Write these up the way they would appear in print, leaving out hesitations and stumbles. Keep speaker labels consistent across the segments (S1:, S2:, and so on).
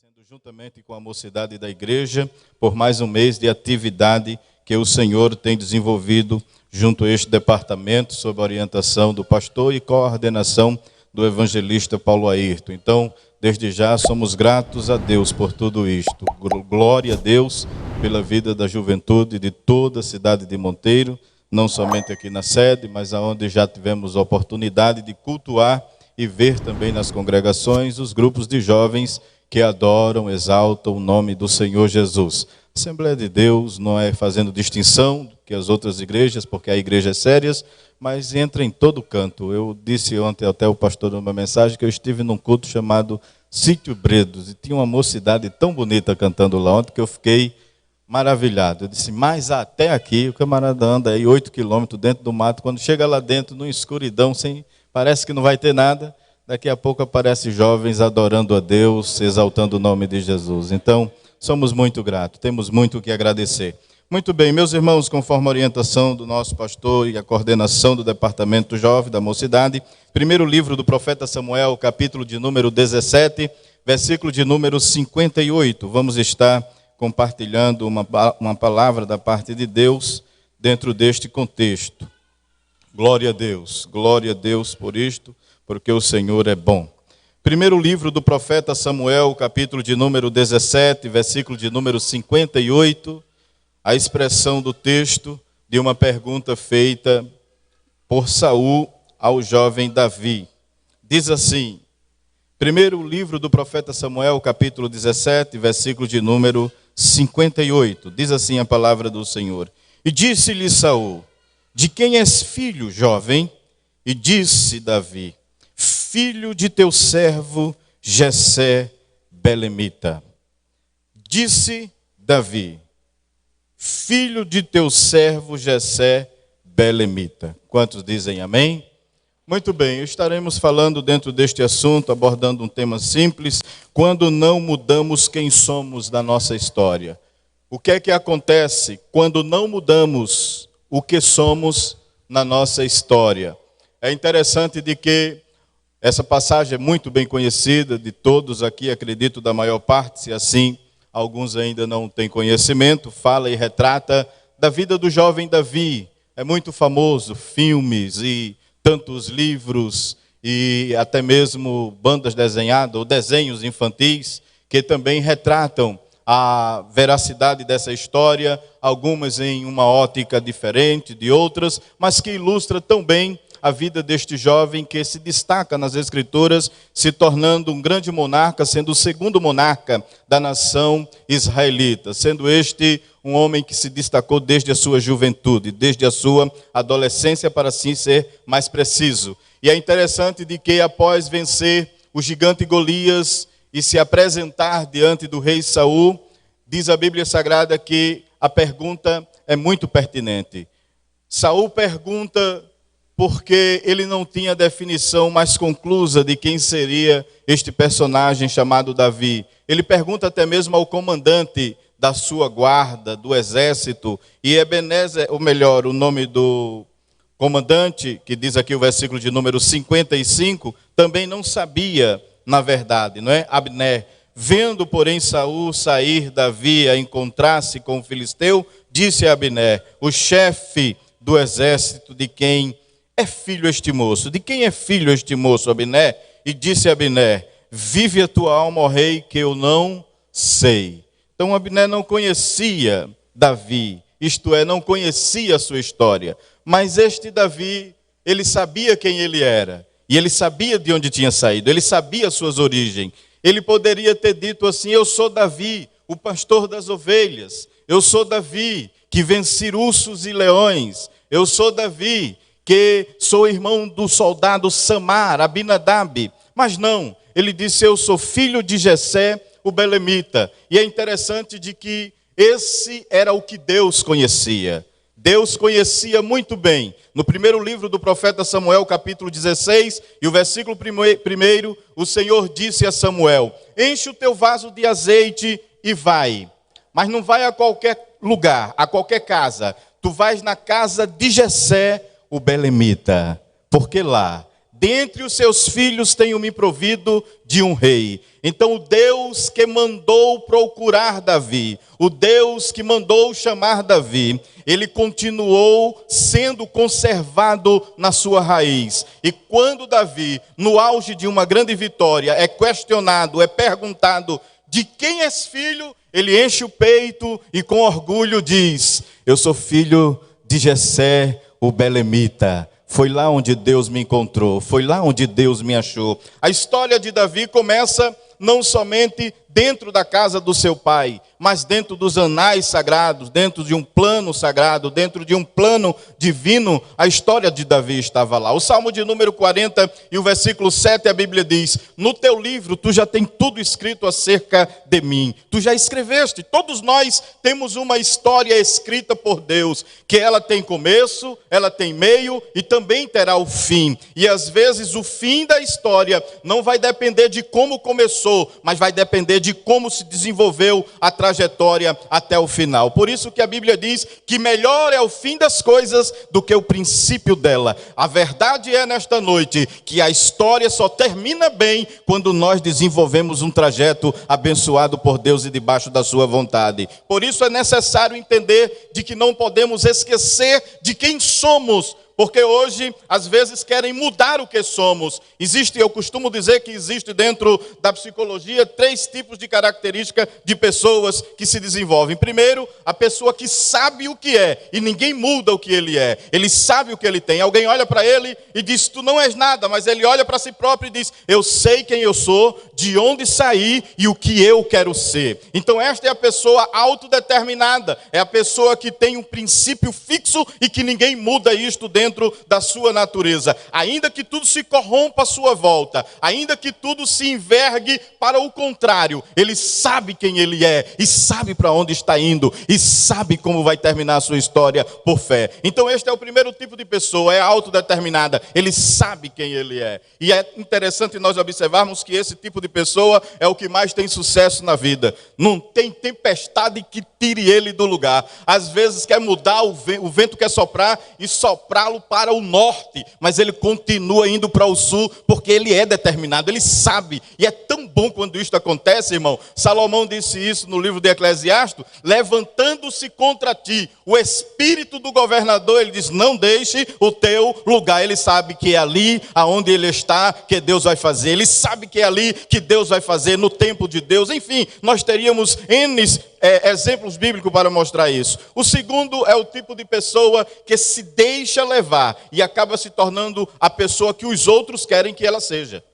S1: agradecendo juntamente com a mocidade da igreja por mais um mês de atividade que o Senhor tem desenvolvido junto a este departamento, sob a orientação do pastor e coordenação do evangelista Paulo Ayrton. Então, desde já, somos gratos a Deus por tudo isto. Glória a Deus pela vida da juventude de toda a cidade de Monteiro, não somente aqui na sede, mas aonde já tivemos a oportunidade de cultuar e ver também nas congregações os grupos de jovens que adoram, exaltam o nome do Senhor Jesus. A Assembleia de Deus não é fazendo distinção que as outras igrejas, porque há igrejas sérias, mas entra em todo canto. Eu disse ontem até o pastor numa mensagem que eu estive num culto chamado Sítio Bredos, e tinha uma mocidade tão bonita cantando lá ontem que eu fiquei maravilhado. Eu disse, mas até aqui, o camarada anda aí 8 quilômetros dentro do mato, quando chega lá dentro, numa escuridão, parece que não vai ter nada, daqui a pouco aparecem jovens adorando a Deus, exaltando o nome de Jesus. Então, somos muito gratos, temos muito o que agradecer. Muito bem, meus irmãos, conforme a orientação do nosso pastor e a coordenação do Departamento Jovem da Mocidade, primeiro livro do profeta Samuel, capítulo de número 17, versículo de número 58. Vamos estar compartilhando uma palavra da parte de Deus dentro deste contexto. Glória a Deus por isto, porque o Senhor é bom. Primeiro livro do profeta Samuel, capítulo de número 17, versículo de número 58, a expressão do texto de uma pergunta feita por Saul ao jovem Davi. Diz assim, primeiro livro do profeta Samuel, capítulo 17, versículo de número 58, diz assim a palavra do Senhor. E disse-lhe Saul, de quem és filho, jovem? E disse Davi, filho de teu servo Jessé belemita. Disse Davi, filho de teu servo Jessé belemita. Quantos dizem amém? Muito bem, estaremos falando dentro deste assunto, abordando um tema simples, quando não mudamos quem somos da nossa história. O que é que acontece quando não mudamos o que somos na nossa história? É interessante de que essa passagem é muito bem conhecida de todos aqui, acredito da maior parte, se assim alguns ainda não têm conhecimento, fala e retrata da vida do jovem Davi. É muito famoso, filmes e tantos livros e até mesmo bandas desenhadas ou desenhos infantis que também retratam a veracidade dessa história, algumas em uma ótica diferente de outras, mas que ilustra tão bem a vida deste jovem que se destaca nas Escrituras, se tornando um grande monarca, sendo o segundo monarca da nação israelita, sendo este um homem que se destacou desde a sua juventude, desde a sua adolescência, para assim ser mais preciso. E é interessante de que após vencer o gigante Golias e se apresentar diante do rei Saul, diz a Bíblia Sagrada que a pergunta é muito pertinente. Saul pergunta porque ele não tinha definição mais conclusa de quem seria este personagem chamado Davi. Ele pergunta até mesmo ao comandante da sua guarda, do exército, e Ebenezer, ou melhor, o nome do comandante, que diz aqui o versículo de número 55, também não sabia, na verdade, não é? Abner. Vendo, porém, Saul sair Davi a encontrar-se com o filisteu, disse a Abner, o chefe do exército, de quem é filho este moço? De quem é filho este moço, Abner? E disse a Abner, vive a tua alma, ó rei, que eu não sei. Então Abner não conhecia Davi, isto é, não conhecia a sua história. Mas este Davi, ele sabia quem ele era. E ele sabia de onde tinha saído, ele sabia as suas origens. Ele poderia ter dito assim, eu sou Davi, o pastor das ovelhas. Eu sou Davi, que vence ursos e leões. Eu sou Davi, que sou irmão do soldado Samar, Abinadab. Mas não, ele disse, eu sou filho de Jessé, o belemita. E é interessante de que esse era o que Deus conhecia. Deus conhecia muito bem. No primeiro livro do profeta Samuel, capítulo 16, e o versículo 1, o Senhor disse a Samuel, enche o teu vaso de azeite e vai. Mas não vai a qualquer lugar, a qualquer casa. Tu vais na casa de Jessé, o belemita. Porque lá dentre os seus filhos tenho me provido de um rei. Então o Deus que mandou procurar Davi, o Deus que mandou chamar Davi, ele continuou sendo conservado na sua raiz. E quando Davi, no auge de uma grande vitória, é questionado, é perguntado: de quem és filho? Ele enche o peito e com orgulho diz: eu sou filho de Jessé, o belemita. Foi lá onde Deus me encontrou, foi lá onde Deus me achou. A história de Davi começa não somente dentro da casa do seu pai, mas dentro dos anais sagrados, dentro de um plano sagrado, dentro de um plano divino. A história de Davi estava lá. O Salmo de número 40 e o versículo 7, a Bíblia diz: no teu livro tu já tem tudo escrito acerca de mim. Tu já escreveste. Todos nós temos uma história escrita por Deus, que ela tem começo, ela tem meio e também terá o fim. E às vezes o fim da história não vai depender de como começou, mas vai depender de como se desenvolveu a trajetória até o final. Por isso que a Bíblia diz que melhor é o fim das coisas do que o princípio dela. A verdade é nesta noite que a história só termina bem quando nós desenvolvemos um trajeto abençoado por Deus e debaixo da sua vontade. Por isso é necessário entender de que não podemos esquecer de quem somos, porque hoje, às vezes, querem mudar o que somos. Eu costumo dizer que existe dentro da psicologia 3 tipos de características de pessoas que se desenvolvem. Primeiro, a pessoa que sabe o que é, e ninguém muda o que ele é. Ele sabe o que ele tem. Alguém olha para ele e diz: tu não és nada, mas ele olha para si próprio e diz: eu sei quem eu sou, de onde saí e o que eu quero ser. Então esta é a pessoa autodeterminada, é a pessoa que tem um princípio fixo e que ninguém muda isto dentro da sua natureza. Ainda que tudo se corrompa à sua volta, ainda que tudo se envergue para o contrário, ele sabe quem ele é e sabe para onde está indo e sabe como vai terminar a sua história por fé. Então este é o primeiro tipo de pessoa, é autodeterminada, ele sabe quem ele é. E é interessante nós observarmos que esse tipo de pessoa é o que mais tem sucesso na vida. Não tem tempestade que tire ele do lugar. Às vezes quer mudar o vento quer soprar e soprá-lo para o norte, mas ele continua indo para o sul, porque ele é determinado, ele sabe. E é tão bom quando isto acontece, irmão. Salomão disse isso no livro de Eclesiastes: levantando-se contra ti o espírito do governador, ele diz: não deixe o teu lugar. Ele sabe que é ali aonde ele está que Deus vai fazer, ele sabe que é ali que Deus vai fazer no tempo de Deus. Enfim, nós teríamos N exemplos bíblicos para mostrar isso. O segundo é o tipo de pessoa que se deixa levar e acaba se tornando a pessoa que os outros querem que ela seja.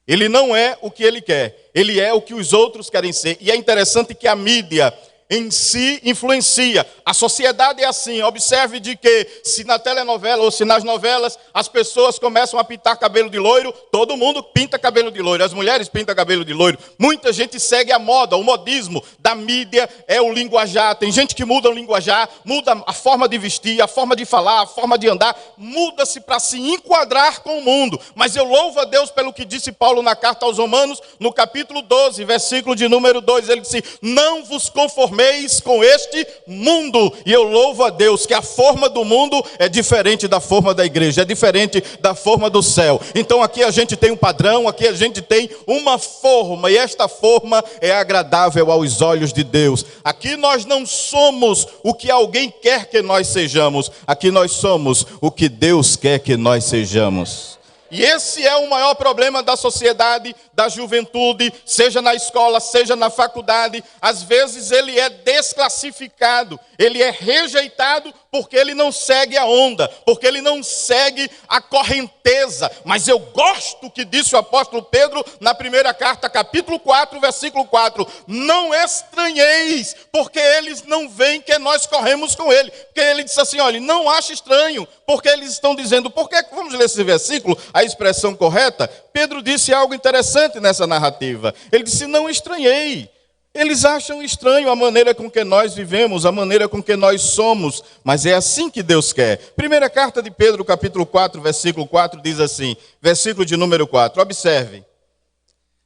S1: Ele não é o que ele quer, ele é o que os outros querem ser. E é interessante que a mídia em si influencia. A sociedade é assim. Observe de que se na telenovela ou se nas novelas as pessoas começam a pintar cabelo de loiro, todo mundo pinta cabelo de loiro. As mulheres pintam cabelo de loiro. Muita gente segue a moda, o modismo da mídia é o linguajar. Tem gente que muda o linguajar, muda a forma de vestir, a forma de falar, a forma de andar, muda-se para se enquadrar com o mundo. Mas eu louvo a Deus pelo que disse Paulo na carta aos Romanos, no capítulo 12, versículo de número 2, ele disse: não vos conformeis com este mundo. E eu louvo a Deus que a forma do mundo é diferente da forma da igreja, é diferente da forma do céu. Então aqui a gente tem um padrão, aqui a gente tem uma forma, e esta forma é agradável aos olhos de Deus. Aqui nós não somos o que alguém quer que nós sejamos, aqui nós somos o que Deus quer que nós sejamos. E esse é o maior problema da sociedade, da juventude, seja na escola, seja na faculdade. Às vezes ele é desclassificado, ele é rejeitado porque ele não segue a onda, porque ele não segue a correnteza. Mas eu gosto que disse o apóstolo Pedro na primeira carta, capítulo 4, versículo 4. Não estranheis, porque eles não veem que nós corremos com ele. Porque ele disse assim, olha, não ache estranho, porque eles estão dizendo, por que? Vamos ler esse versículo, a expressão correta. Pedro disse algo interessante nessa narrativa. Ele disse, não estranhei. Eles acham estranho a maneira com que nós vivemos, a maneira com que nós somos, mas é assim que Deus quer. Primeira carta de Pedro, capítulo 4, versículo 4, diz assim, versículo de número 4, observe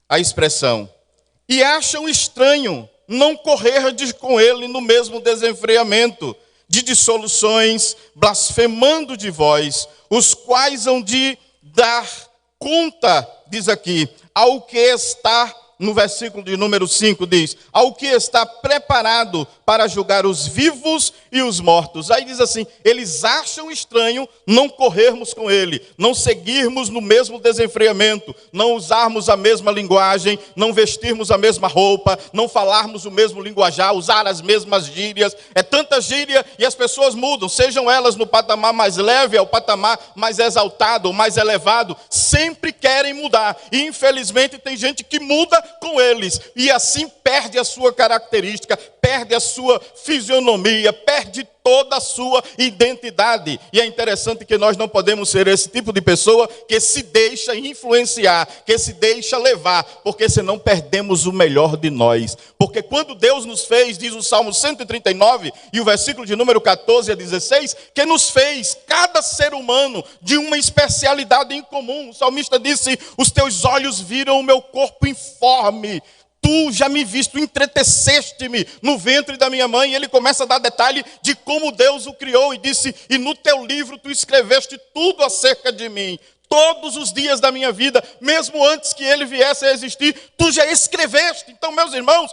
S1: a expressão. E acham estranho não correrdes com ele no mesmo desenfreamento de dissoluções, blasfemando de vós, os quais hão de dar conta, diz aqui, ao que está, no versículo de número 5 diz, ao que está preparado para julgar os vivos e os mortos. Aí diz assim, eles acham estranho não corrermos com ele, não seguirmos no mesmo desenfreamento, não usarmos a mesma linguagem, não vestirmos a mesma roupa, não falarmos o mesmo linguajar, usar as mesmas gírias. É tanta gíria e as pessoas mudam, sejam elas no patamar mais leve, ao patamar mais exaltado, ou mais elevado, sempre querem mudar. E infelizmente tem gente que muda com eles, e assim perde a sua característica, perde a sua fisionomia, perde toda a sua identidade. E é interessante que nós não podemos ser esse tipo de pessoa que se deixa influenciar, que se deixa levar, porque senão perdemos o melhor de nós. Porque quando Deus nos fez, diz o Salmo 139, e o versículo de número 14 a 16, que nos fez, cada ser humano, de uma especialidade em comum. O salmista disse, os teus olhos viram o meu corpo informe, tu já me viste, tu entreteceste-me no ventre da minha mãe. E ele começa a dar detalhe de como Deus o criou e disse, e no teu livro tu escreveste tudo acerca de mim. Todos os dias da minha vida, mesmo antes que ele viesse a existir, tu já escreveste. Então, meus irmãos,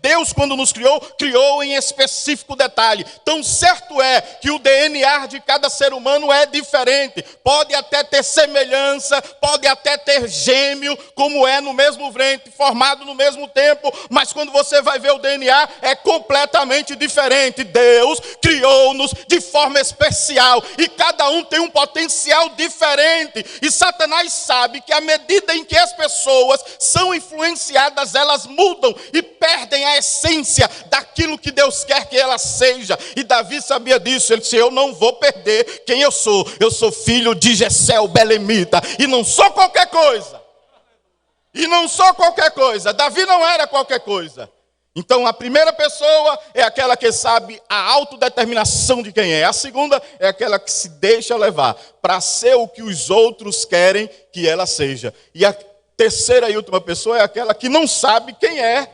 S1: Deus quando nos criou, criou em específico detalhe. Tão certo é que o DNA de cada ser humano é diferente. Pode até ter semelhança, pode até ter gêmeo, como é no mesmo ventre, formado no mesmo tempo. Mas quando você vai ver o DNA, é completamente diferente. Deus criou-nos de forma especial. E cada um tem um potencial diferente. E Satanás sabe que à medida em que as pessoas são influenciadas, elas mudam e perdem a essência daquilo que Deus quer que ela seja. E Davi sabia disso. Ele disse, eu não vou perder quem eu sou. Eu sou filho de Jessé o belemita. E não sou qualquer coisa. E não sou qualquer coisa. Davi não era qualquer coisa. Então a primeira pessoa é aquela que sabe a autodeterminação de quem é. A segunda é aquela que se deixa levar para ser o que os outros querem que ela seja. E a terceira e última pessoa é aquela que não sabe quem é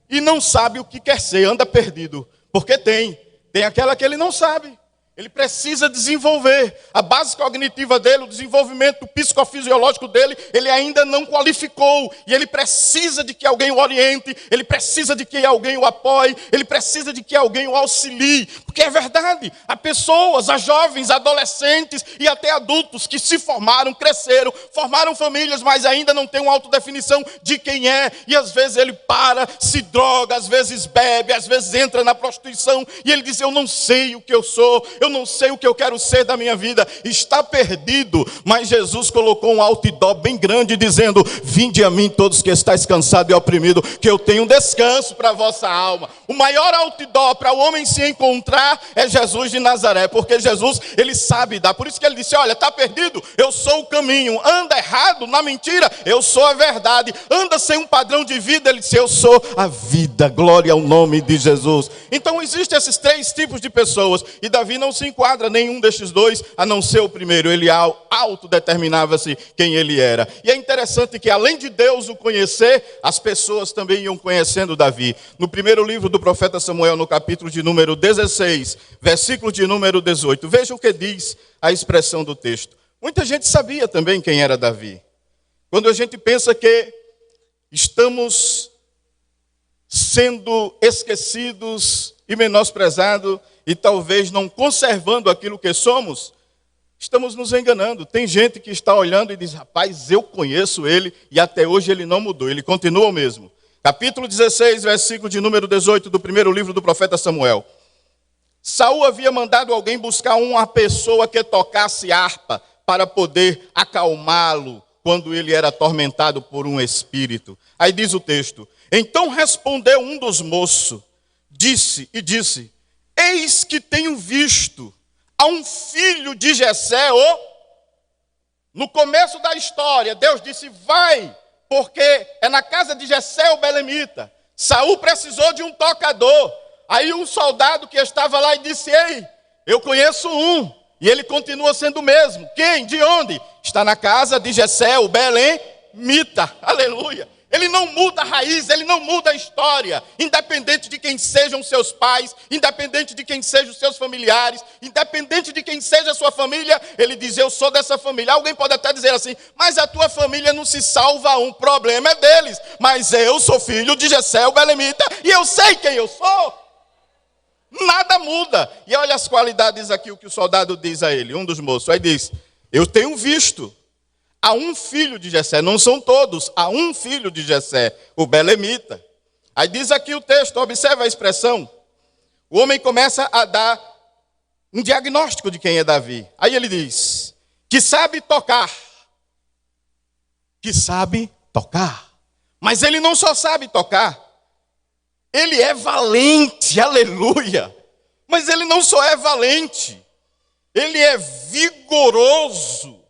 S1: e não sabe o que quer ser, anda perdido. Porque tem aquela que ele não sabe. Ele precisa desenvolver a base cognitiva dele, o desenvolvimento psicofisiológico dele, ele ainda não qualificou. E ele precisa de que alguém o oriente, ele precisa de que alguém o apoie, ele precisa de que alguém o auxilie. Porque é verdade, há pessoas, há jovens, adolescentes e até adultos que se formaram, cresceram, formaram famílias, mas ainda não têm uma autodefinição de quem é. E às vezes ele para, se droga, às vezes bebe, às vezes entra na prostituição. E ele diz, eu não sei o que eu sou, eu não sei o que eu quero ser da minha vida. Está perdido, mas Jesus colocou um outdoor bem grande dizendo, vinde a mim todos que estáis cansados e oprimidos, que eu tenho um descanso para a vossa alma. O maior outdoor para o homem se encontrar é Jesus de Nazaré, porque Jesus, ele sabe dar. Por isso que ele disse, olha, está perdido, eu sou o caminho. Anda errado, na mentira, eu sou a verdade. Anda sem um padrão de vida, ele disse, eu sou a vida. Glória ao nome de Jesus. Então existem esses três tipos de pessoas, e Davi não se enquadra nenhum destes dois, a não ser o primeiro. Ele autodeterminava-se quem ele era. E é interessante que além de Deus o conhecer, as pessoas também iam conhecendo Davi. No primeiro livro do profeta Samuel, no capítulo de número 16, versículo de número 18, veja o que diz a expressão do texto. Muita gente sabia também quem era Davi. Quando a gente pensa que estamos sendo esquecidos e menosprezados, e talvez não conservando aquilo que somos, estamos nos enganando. Tem gente que está olhando e diz, rapaz, eu conheço ele, e até hoje ele não mudou, ele continua o mesmo. Capítulo 16, versículo de número 18 do primeiro livro do profeta Samuel. Saul havia mandado alguém buscar uma pessoa que tocasse harpa para poder acalmá-lo quando ele era atormentado por um espírito. Aí diz o texto, então respondeu um dos moços, disse, eis que tenho visto a um filho de Jessé, no começo da história, Deus disse, vai, porque é na casa de Jessé o belemita. Saul precisou de um tocador. Aí um soldado que estava lá e disse, ei, eu conheço um. E ele continua sendo o mesmo. Quem? De onde? Está na casa de Jessé o belemita. Aleluia. Ele não muda a raiz, ele não muda a história, independente de quem sejam seus pais, independente de quem sejam os seus familiares, independente de quem seja a sua família, ele diz, eu sou dessa família. Alguém pode até dizer assim, mas a tua família não se salva, um problema é deles. Mas eu sou filho de Jessé, o belemita, e eu sei quem eu sou. Nada muda. E olha as qualidades aqui, o que o soldado diz a ele, um dos moços. Aí diz, eu tenho visto. Há um filho de Jessé, não são todos, há um filho de Jessé, o belemita. Aí diz aqui o texto, observa a expressão. O homem começa a dar um diagnóstico de quem é Davi. Aí ele diz, que sabe tocar. Que sabe tocar. Mas ele não só sabe tocar, ele é valente, aleluia. Mas ele não só é valente, ele é vigoroso.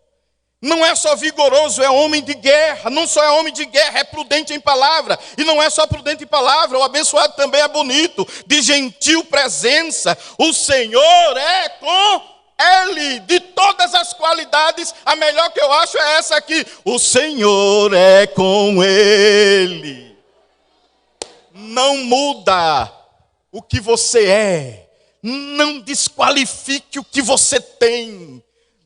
S1: Não é só vigoroso, é homem de guerra. Não só é homem de guerra, é prudente em palavra. E não é só prudente em palavra, o abençoado também é bonito, de gentil presença. O Senhor é com ele. De todas as qualidades, a melhor que eu acho é essa aqui. O Senhor é com ele. Não muda o que você é. Não desqualifique o que você tem.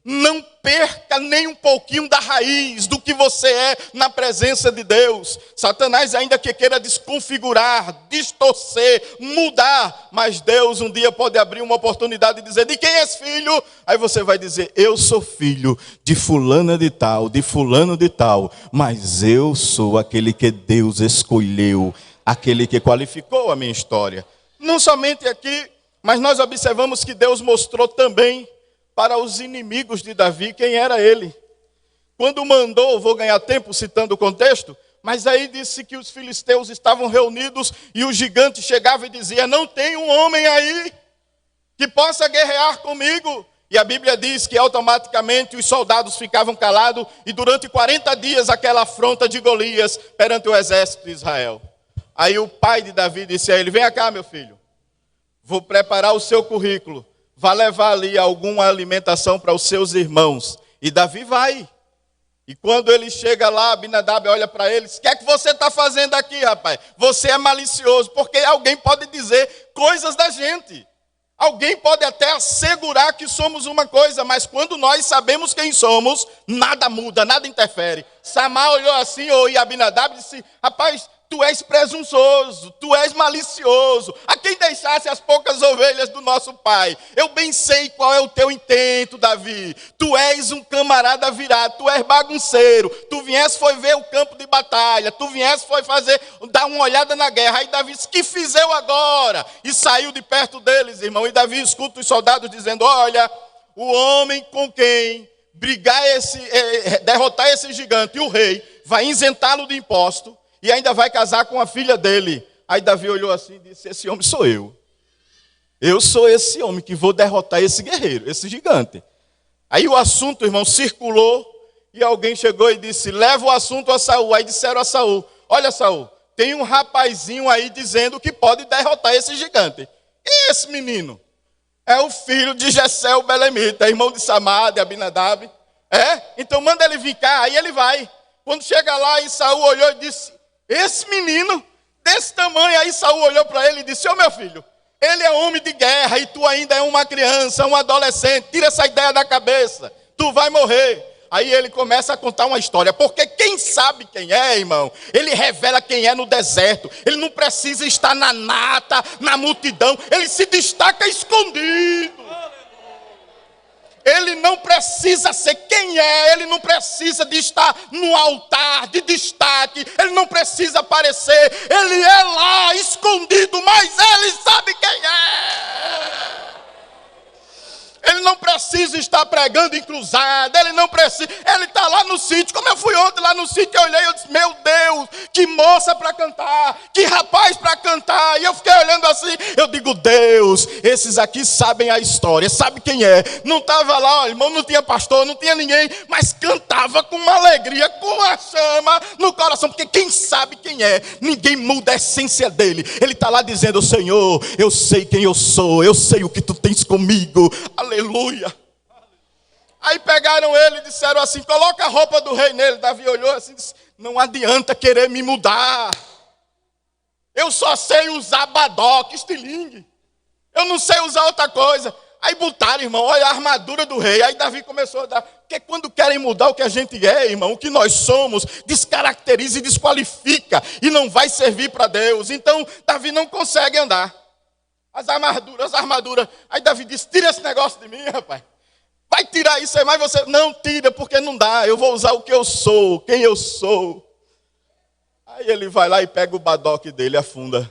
S1: Não perca nem um pouquinho da raiz do que você é na presença de Deus. Satanás ainda que queira desconfigurar, distorcer, mudar. Mas Deus um dia pode abrir uma oportunidade e dizer, de quem és filho? Aí você vai dizer, eu sou filho de fulana de tal, de fulano de tal. Mas eu sou aquele que Deus escolheu, aquele que qualificou a minha história. Não somente aqui, mas nós observamos que Deus mostrou também para os inimigos de Davi, quem era ele. Quando mandou, vou ganhar tempo citando o contexto, mas aí disse que os filisteus estavam reunidos e o gigante chegava e dizia, não tem um homem aí que possa guerrear comigo. E a Bíblia diz que automaticamente os soldados ficavam calados e durante 40 dias aquela afronta de Golias perante o exército de Israel. Aí o pai de Davi disse a ele, vem cá meu filho, vou preparar o seu currículo. Vai levar ali alguma alimentação para os seus irmãos. E Davi vai. E quando ele chega lá, Abinadab olha para ele, diz, o que é que você está fazendo aqui, rapaz? Você é malicioso, porque alguém pode dizer coisas da gente. Alguém pode até assegurar que somos uma coisa, mas quando nós sabemos quem somos, nada muda, nada interfere. Samar olhou assim, e Abinadab disse, rapaz, tu és presunçoso, tu és malicioso. A quem deixasse as poucas ovelhas do nosso pai? Eu bem sei qual é o teu intento, Davi. Tu és um camarada virado, tu és bagunceiro. Tu viesse foi ver o campo de batalha, tu viesse foi dar uma olhada na guerra. Aí Davi disse, que fiz eu agora? E saiu de perto deles, irmão. E Davi escuta os soldados dizendo, olha, o homem com quem derrotar esse gigante, o rei, vai isentá-lo de imposto. E ainda vai casar com a filha dele. Aí Davi olhou assim e disse, esse homem sou eu. Eu sou esse homem que vou derrotar esse guerreiro, esse gigante. Aí o assunto, irmão, circulou. E alguém chegou e disse, leva o assunto a Saul. Aí disseram a Saul, olha Saul, tem um rapazinho aí dizendo que pode derrotar esse gigante. Quem é esse menino? É o filho de Jessé, o belemita, irmão de Samar, de Abinadab. Então manda ele vir cá, aí ele vai. Quando chega lá, e Saul olhou e disse, esse menino, desse tamanho, aí Saul olhou para ele e disse, ô meu filho, ele é homem de guerra e tu ainda é uma criança, um adolescente, tira essa ideia da cabeça, tu vai morrer. Aí ele começa a contar uma história, porque quem sabe quem é, irmão, ele revela quem é no deserto, ele não precisa estar na nata, na multidão, ele se destaca escondido. Ele não precisa ser quem é, ele não precisa de estar no altar, de destaque, ele não precisa aparecer, ele é lá, escondido, mas ele sabe quem é. Ele não precisa estar pregando em cruzada, ele não precisa, ele está lá no sítio, como eu fui ontem lá no sítio, eu olhei e disse, meu Deus, que moça para cantar, que rapaz para cantar, e eu fiquei olhando assim, eu digo, Deus, esses aqui sabem a história, sabe quem é, não estava lá, ó, irmão, não tinha pastor, não tinha ninguém, mas cantava com uma alegria, com uma chama no coração, porque quem sabe quem é, ninguém muda a essência dele, ele está lá dizendo, Senhor, eu sei quem eu sou, eu sei o que tu tens comigo, aleluia. Aí pegaram ele e disseram assim, coloca a roupa do rei nele. Davi olhou assim e disse, não adianta querer me mudar. Eu só sei usar badoque, estilingue. Eu não sei usar outra coisa. Aí botaram, irmão, olha a armadura do rei. Aí Davi começou a dar. Porque quando querem mudar o que a gente é, irmão, o que nós somos, descaracteriza e desqualifica. E não vai servir para Deus. Então, Davi não consegue andar. As armaduras. Aí Davi disse, tira esse negócio de mim, rapaz. Vai tirar isso aí, mas você... Não, tira, porque não dá. Eu vou usar o que eu sou, quem eu sou. Aí ele vai lá e pega o badoque dele, afunda.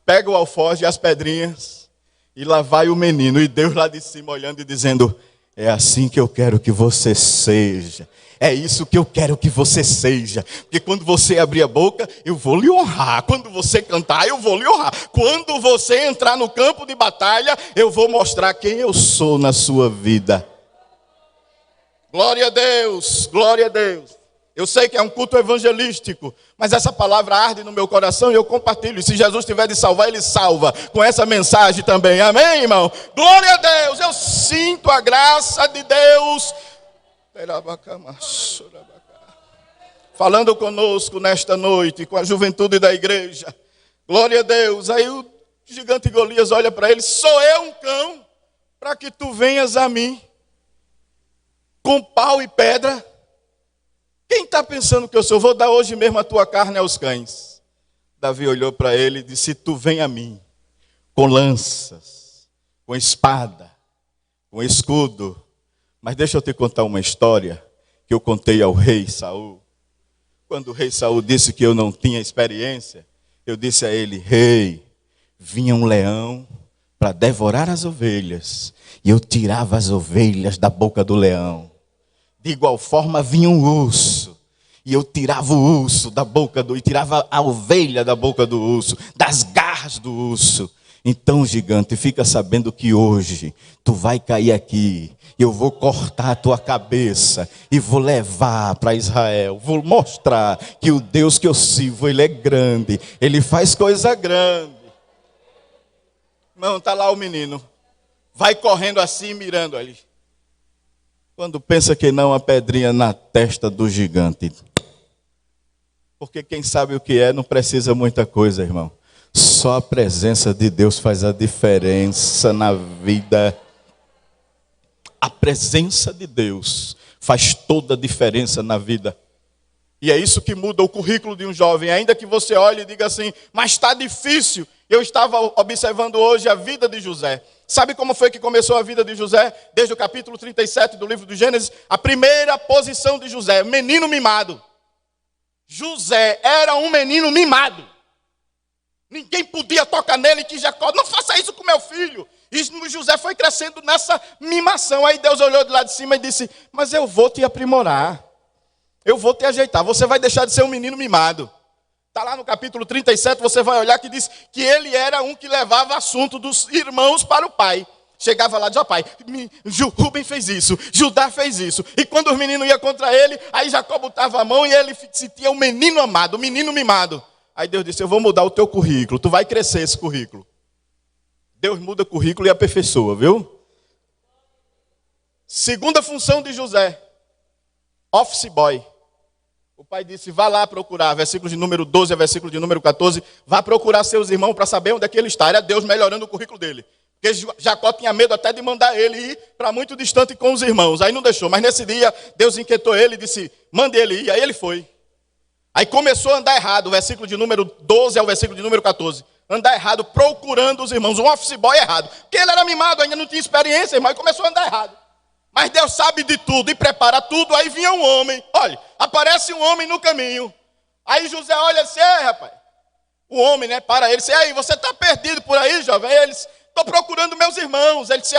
S1: Pega o alforje e as pedrinhas. E lá vai o menino. E Deus lá de cima olhando e dizendo, é assim que eu quero que você seja. É isso que eu quero que você seja. Porque quando você abrir a boca, eu vou lhe honrar. Quando você cantar, eu vou lhe honrar. Quando você entrar no campo de batalha, eu vou mostrar quem eu sou na sua vida. Glória a Deus, glória a Deus. Eu sei que é um culto evangelístico, mas essa palavra arde no meu coração e eu compartilho. E se Jesus tiver de salvar, Ele salva com essa mensagem também. Amém, irmão? Glória a Deus. Eu sinto a graça de Deus falando conosco nesta noite, com a juventude da igreja. Glória a Deus. Aí o gigante Golias olha para ele, sou eu um cão para que tu venhas a mim com pau e pedra? Quem está pensando que eu sou? Vou dar hoje mesmo a tua carne aos cães. Davi olhou para ele e disse, tu vem a mim com lanças, com espada, com escudo. Mas deixa eu te contar uma história que eu contei ao rei Saul. Quando o rei Saul disse que eu não tinha experiência, eu disse a ele, rei, vinha um leão para devorar as ovelhas. E eu tirava as ovelhas da boca do leão. De igual forma vinha um urso. E eu tirava o urso da boca e tirava a ovelha da boca do urso, das garras do urso. Então, gigante, fica sabendo que hoje tu vai cair aqui. Eu vou cortar a tua cabeça e vou levar para Israel. Vou mostrar que o Deus que eu sirvo, Ele é grande. Ele faz coisa grande. Irmão, está lá o menino. Vai correndo assim, mirando ali. Quando pensa que não, a pedrinha na testa do gigante. Porque quem sabe o que é, não precisa muita coisa, irmão. Só a presença de Deus faz a diferença na vida. A presença de Deus faz toda a diferença na vida. E é isso que muda o currículo de um jovem. Ainda que você olhe e diga assim, mas está difícil. Eu estava observando hoje a vida de José. Sabe como foi que começou a vida de José? Desde o capítulo 37 do livro do Gênesis. A primeira posição de José, menino mimado. José era um menino mimado. Ninguém podia tocar nele, que Jacó, não faça isso com meu filho. E José foi crescendo nessa mimação. Aí Deus olhou de lá de cima e disse, mas eu vou te aprimorar. Eu vou te ajeitar. Você vai deixar de ser um menino mimado. Está lá no capítulo 37, você vai olhar que diz que ele era um que levava assunto dos irmãos para o pai. Chegava lá e dizia, pai, Rubem fez isso, Judá fez isso. E quando os meninos iam contra ele, aí Jacó botava a mão e ele se sentia um menino amado, um menino mimado. Aí Deus disse, eu vou mudar o teu currículo, tu vai crescer esse currículo. Deus muda o currículo e aperfeiçoa, viu? Segunda função de José, office boy. O pai disse, vá lá procurar, versículo de número 12 a versículo de número 14, vá procurar seus irmãos para saber onde é que ele está. Era Deus melhorando o currículo dele. Porque Jacó tinha medo até de mandar ele ir para muito distante com os irmãos. Aí não deixou, mas nesse dia Deus inquietou ele e disse, mande ele ir. Aí ele foi. Aí começou a andar errado, o versículo de número 12 ao versículo de número 14. Andar errado, procurando os irmãos, um office boy errado. Porque ele era mimado, ainda não tinha experiência, irmão, e começou a andar errado. Mas Deus sabe de tudo e prepara tudo. Aí vinha um homem, olha, aparece um homem no caminho. Aí José olha assim, rapaz. O homem, né, para ele, disse, aí, você está perdido por aí, jovem? Aí eles, estou procurando meus irmãos. Ele disse,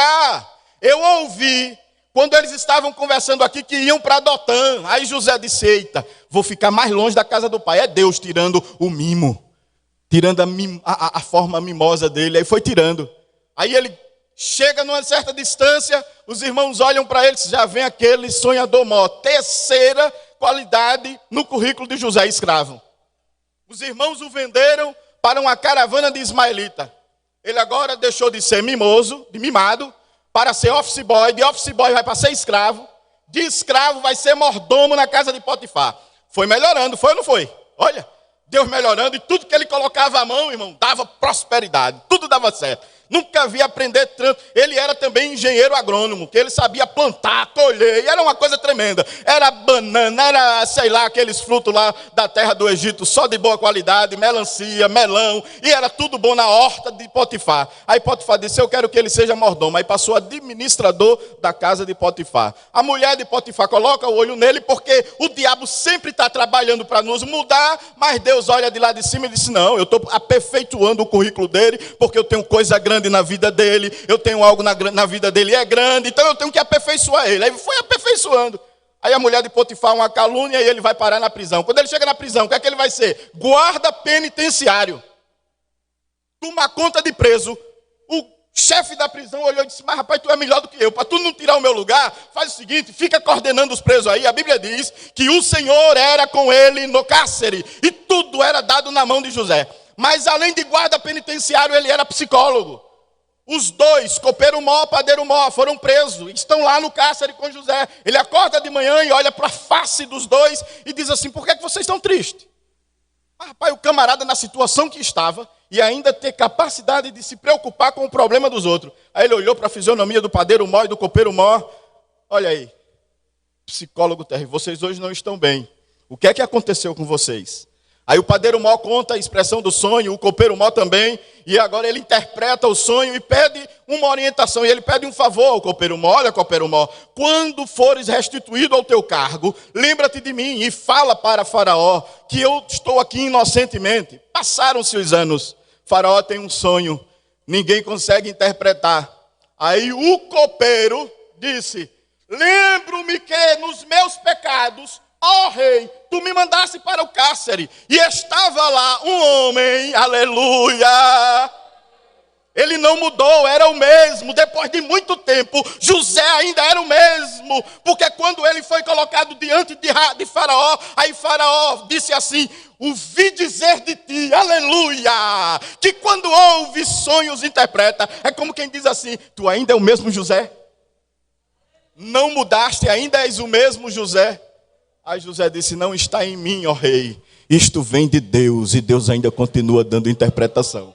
S1: eu ouvi, quando eles estavam conversando aqui, que iam para Dotã. Aí José disse, eita, vou ficar mais longe da casa do pai. É Deus tirando o mimo, tirando a forma mimosa dele. Aí foi tirando. Aí ele chega numa certa distância, os irmãos olham para ele, já vem aquele sonhador mó. Terceira qualidade no currículo de José, escravo. Os irmãos o venderam para uma caravana de ismaelita. Ele agora deixou de ser mimoso, de mimado, para ser office boy. De office boy vai para ser escravo. De escravo vai ser mordomo na casa de Potifar. foi melhorando, foi ou não foi? Olha, Deus melhorando e tudo que ele colocava à mão, irmão, dava prosperidade, tudo dava certo. Nunca vi aprender tanto. Ele era também engenheiro agrônomo, que ele sabia plantar, colher, e era uma coisa tremenda. Era banana, era, sei lá, aqueles frutos lá da terra do Egito, só de boa qualidade, melancia, melão, e era tudo bom na horta de Potifar. Aí Potifar disse, eu quero que ele seja mordomo. Aí passou administrador da casa de Potifar. A mulher de Potifar coloca o olho nele, porque o diabo sempre está trabalhando para nos mudar, mas Deus olha de lá de cima e disse, não, eu estou aperfeiçoando o currículo dele, porque eu tenho coisa grande na vida dele, eu tenho algo na vida dele, é grande, então eu tenho que aperfeiçoar ele. Aí foi aperfeiçoando. Aí a mulher de Potifar, uma calúnia, e ele vai parar na prisão. Quando ele chega na prisão, o que é que ele vai ser? Guarda penitenciário. Toma conta de preso. O chefe da prisão olhou e disse, mas rapaz, tu é melhor do que eu, para tu não tirar o meu lugar, faz o seguinte, fica coordenando os presos aí. A Bíblia diz que o Senhor era com ele no cárcere, e tudo era dado na mão de José. Mas além de guarda penitenciário, ele era psicólogo. Os dois, copeiro mó, padeiro mó, foram presos, estão lá no cárcere com José. Ele acorda de manhã e olha para a face dos dois e diz assim, por que vocês estão tristes? Mas, rapaz, o camarada na situação que estava e ainda ter capacidade de se preocupar com o problema dos outros. Aí ele olhou para a fisionomia do padeiro mó e do copeiro mó. Olha aí, psicólogo terrível, vocês hoje não estão bem. O que é que aconteceu com vocês? Aí o padeiro mó conta a expressão do sonho, o copeiro mó também, e agora ele interpreta o sonho e pede uma orientação, e ele pede um favor ao copeiro mó. Olha, copeiro mó, quando fores restituído ao teu cargo, lembra-te de mim e fala para Faraó que eu estou aqui inocentemente. Passaram-se os anos, Faraó tem um sonho, ninguém consegue interpretar. Aí o copeiro disse, lembro-me que nos meus pecados, ó rei, tu me mandaste para o cárcere, e estava lá um homem, aleluia. Ele não mudou, era o mesmo. Depois de muito tempo, José ainda era o mesmo, porque quando ele foi colocado diante de Faraó, aí Faraó disse assim, ouvi dizer de ti, aleluia, que quando ouve sonhos interpreta. É como quem diz assim, tu ainda é o mesmo José? Não mudaste, ainda és o mesmo José? Aí José disse, não está em mim, ó rei, isto vem de Deus, e Deus ainda continua dando interpretação.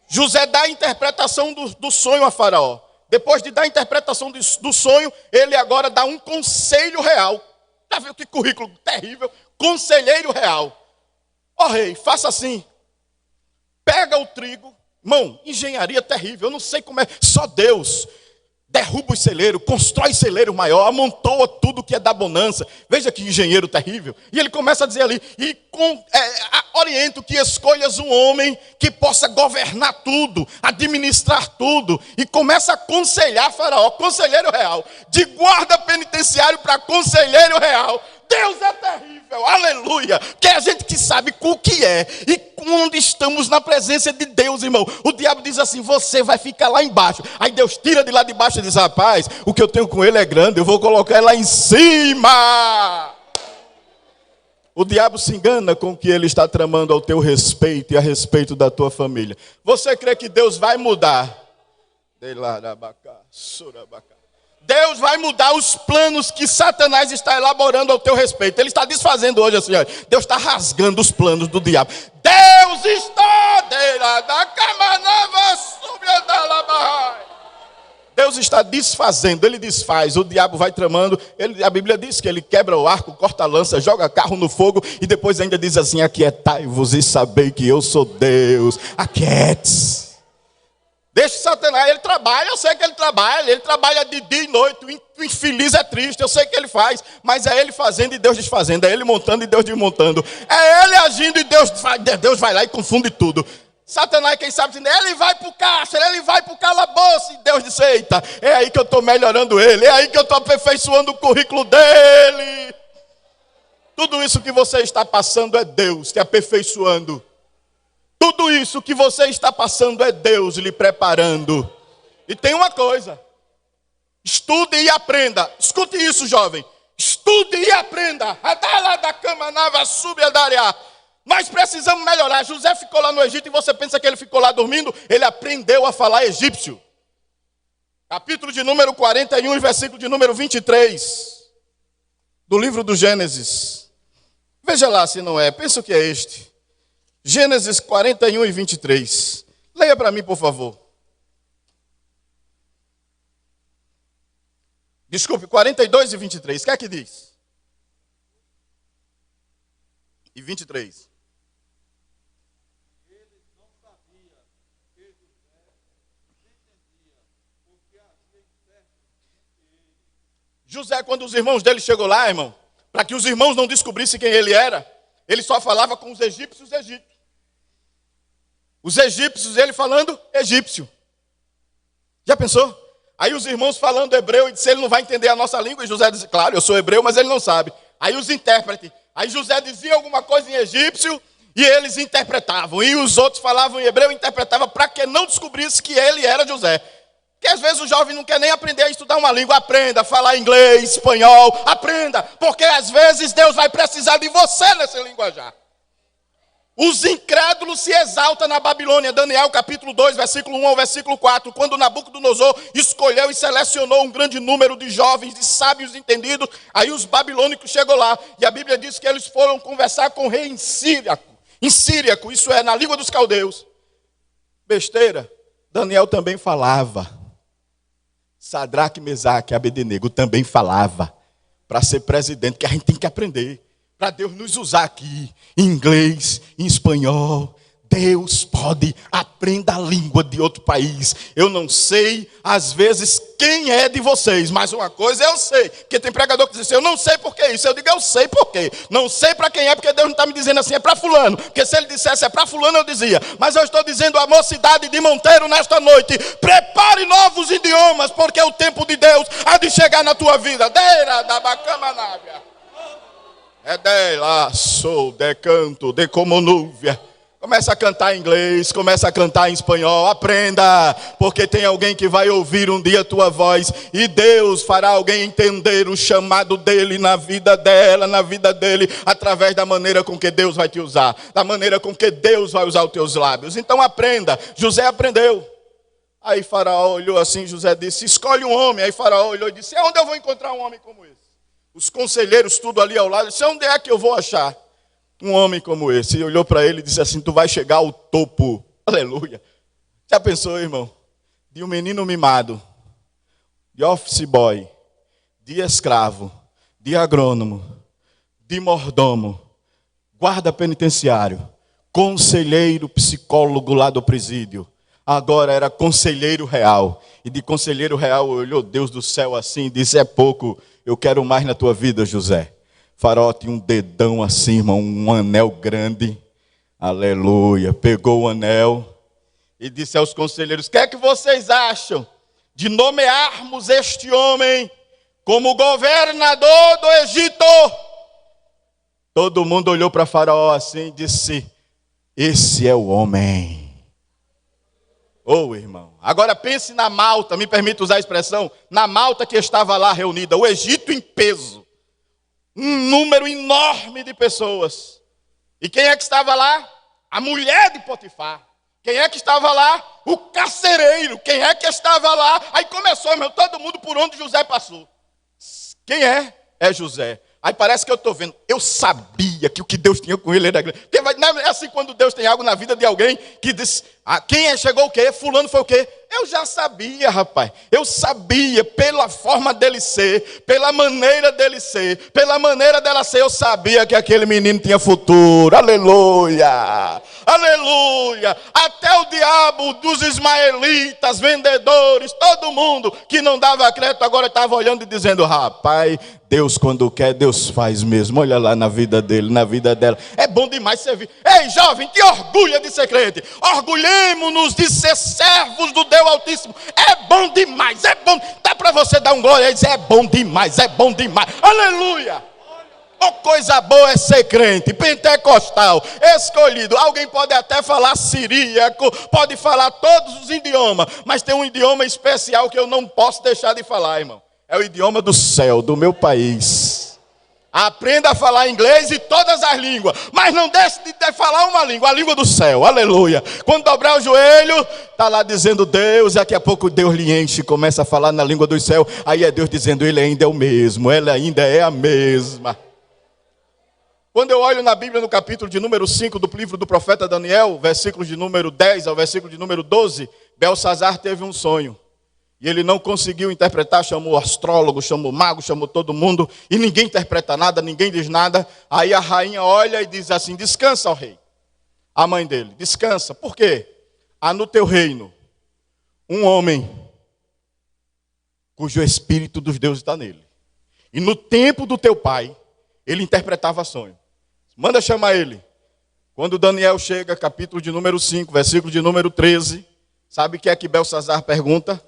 S1: José dá a interpretação do sonho a Faraó. Depois de dar a interpretação do sonho, ele agora dá um conselho real. Já viu que currículo terrível? Conselheiro real. Ó rei, faça assim, pega o trigo, irmão, engenharia terrível, eu não sei como é, só Deus. Derruba o celeiro, constrói celeiro maior, amontoa tudo que é da bonança. Veja que engenheiro terrível. E ele começa a dizer ali, oriento que escolhas um homem que possa governar tudo, administrar tudo. E começa a aconselhar Faraó, conselheiro real. De guarda penitenciário para conselheiro real. Deus é terrível, aleluia. Que é a gente que sabe o que é. E quando estamos na presença de Deus, irmão, o diabo diz assim, você vai ficar lá embaixo. Aí Deus tira de lá de baixo e diz, rapaz, o que eu tenho com ele é grande, eu vou colocar ele lá em cima. O diabo se engana com o que ele está tramando ao teu respeito e a respeito da tua família. Você crê que Deus vai mudar? Deus vai mudar os planos que Satanás está elaborando ao teu respeito. Ele está desfazendo hoje assim, olha. Deus está rasgando os planos do diabo. Deus está Deus está desfazendo, ele desfaz, o diabo vai tramando. A Bíblia diz que ele quebra o arco, corta a lança, joga carro no fogo e depois ainda diz assim, aquietai-vos e sabei que eu sou Deus. Aquiete-se. Deixa Satanás, ele trabalha, eu sei que ele trabalha de dia e noite, o infeliz é triste, eu sei que ele faz, mas é ele fazendo e Deus desfazendo, é ele montando e Deus desmontando, é ele agindo e Deus vai lá e confunde tudo. Satanás, quem sabe, ele vai para o cárcere, ele vai para o calabouço, e Deus diz, eita, é aí que eu estou melhorando ele, é aí que eu estou aperfeiçoando o currículo dele. Tudo isso que você está passando é Deus te aperfeiçoando. Tudo isso que você está passando é Deus lhe preparando. E tem uma coisa. Estude e aprenda. Escute isso, jovem. Estude e aprenda. Nós precisamos melhorar. José ficou lá no Egito e você pensa que ele ficou lá dormindo? Ele aprendeu a falar egípcio. Capítulo de número 41 e versículo de número 23. Do livro do Gênesis. Veja lá se não é. Penso que é este. Gênesis 41 e 23. Leia para mim, por favor. Desculpe, 42 e 23. O que é que diz? E 23. José, quando os irmãos dele chegou lá, irmão, para que os irmãos não descobrissem quem ele era, ele só falava com os egípcios. Os egípcios, ele falando egípcio. Já pensou? Aí os irmãos falando hebreu e disse, ele não vai entender a nossa língua. E José disse, claro, eu sou hebreu, mas ele não sabe. Aí os intérpretes. Aí José dizia alguma coisa em egípcio e eles interpretavam. E os outros falavam em hebreu e interpretavam para que não descobrisse que ele era José. Porque às vezes o jovem não quer nem aprender a estudar uma língua. Aprenda a falar inglês, espanhol, aprenda. Porque às vezes Deus vai precisar de você nesse linguajar. Os incrédulos se exaltam na Babilônia. Daniel capítulo 2, versículo 1 ao versículo 4. Quando Nabucodonosor escolheu e selecionou um grande número de jovens, de sábios entendidos, aí os babilônicos chegou lá. E a Bíblia diz que eles foram conversar com o rei em síriaco, isso é, na língua dos caldeus. Besteira, Daniel também falava. Sadraque, Mesaque e Abednego também falava. Para ser presidente, que a gente tem que aprender. Para Deus nos usar aqui, em inglês, em espanhol. Deus pode, aprenda a língua de outro país. Eu não sei, às vezes, quem é de vocês, mas uma coisa eu sei. Porque tem pregador que diz assim, eu não sei por que isso. Eu digo, eu sei por quê. Não sei para quem é, porque Deus não está me dizendo assim, é para fulano. Porque se ele dissesse é para fulano, eu dizia. Mas eu estou dizendo à mocidade de Monteiro nesta noite, prepare novos idiomas, porque o tempo de Deus há de chegar na tua vida. Deira da bacama nábia. É dela, sou, de canto, de como núvia. Começa a cantar em inglês, começa a cantar em espanhol, aprenda, porque tem alguém que vai ouvir um dia a tua voz, e Deus fará alguém entender o chamado dele na vida dela, na vida dele, através da maneira com que Deus vai te usar, da maneira com que Deus vai usar os teus lábios. Então aprenda. José aprendeu. Aí Faraó olhou assim, José disse, escolhe um homem. Aí Faraó olhou e disse, onde eu vou encontrar um homem como esse? Os conselheiros tudo ali ao lado, disse, onde é que eu vou achar um homem como esse? E olhou para ele e disse assim, tu vai chegar ao topo. Aleluia. Já pensou, irmão? De um menino mimado, de office boy, de escravo, de agrônomo, de mordomo, guarda penitenciário, conselheiro psicólogo lá do presídio. Agora era conselheiro real. E de conselheiro real olhou Deus do céu assim e disse, é pouco, eu quero mais na tua vida, José. Faraó tinha um dedão assim, irmão, um anel grande. Aleluia. Pegou o anel e disse aos conselheiros, o que é que vocês acham de nomearmos este homem como governador do Egito? Todo mundo olhou para Faraó assim e disse, esse é o homem. Oh, irmão, agora pense na Malta, me permite usar a expressão, na Malta que estava lá reunida, o Egito em peso. Um número enorme de pessoas. E quem é que estava lá? A mulher de Potifar. Quem é que estava lá? O carcereiro. Quem é que estava lá? Aí começou, meu, todo mundo por onde José passou. Quem é? É José. Aí parece que eu estou vendo. Eu sabia que o que Deus tinha com ele era grande. Não é assim quando Deus tem algo na vida de alguém que diz, quem é, chegou o quê? Fulano foi o quê? Eu já sabia, rapaz. Eu sabia pela forma dele ser, pela maneira dele ser, pela maneira dela ser, eu sabia que aquele menino tinha futuro. Aleluia! Aleluia! Até o diabo dos ismaelitas, vendedores, todo mundo que não dava crédito agora estava olhando e dizendo, rapaz, Deus quando quer, Deus faz mesmo. Olha lá na vida dele, na vida dela. É bom demais servir. Ei, jovem, te orgulha de ser crente. Orgulhemos-nos de ser servos do Deus Altíssimo. É bom demais, é bom. Dá para você dar um glória e dizer, é bom demais, é bom demais. Aleluia. Oh, coisa boa é ser crente, pentecostal, escolhido. Alguém pode até falar siríaco, pode falar todos os idiomas, mas tem um idioma especial que eu não posso deixar de falar, irmão. É o idioma do céu, do meu país. Aprenda a falar inglês e todas as línguas, mas não deixe de falar uma língua, a língua do céu, aleluia. Quando dobrar o joelho, está lá dizendo Deus, e daqui a pouco Deus lhe enche, começa a falar na língua do céu, aí é Deus dizendo, ele ainda é o mesmo, ela ainda é a mesma. Quando eu olho na Bíblia, no capítulo de número 5 do livro do profeta Daniel, versículos de número 10 ao versículo de número 12, Belsazar teve um sonho. E ele não conseguiu interpretar, chamou astrólogo, chamou mago, chamou todo mundo, e ninguém interpreta nada, ninguém diz nada. Aí a rainha olha e diz assim: descansa, ó rei. A mãe dele: descansa. Por quê? Há no teu reino um homem cujo espírito dos deuses está nele. E no tempo do teu pai, ele interpretava sonho. Manda chamar ele. Quando Daniel chega, capítulo de número 5, versículo de número 13, sabe o que é que Belsazar pergunta?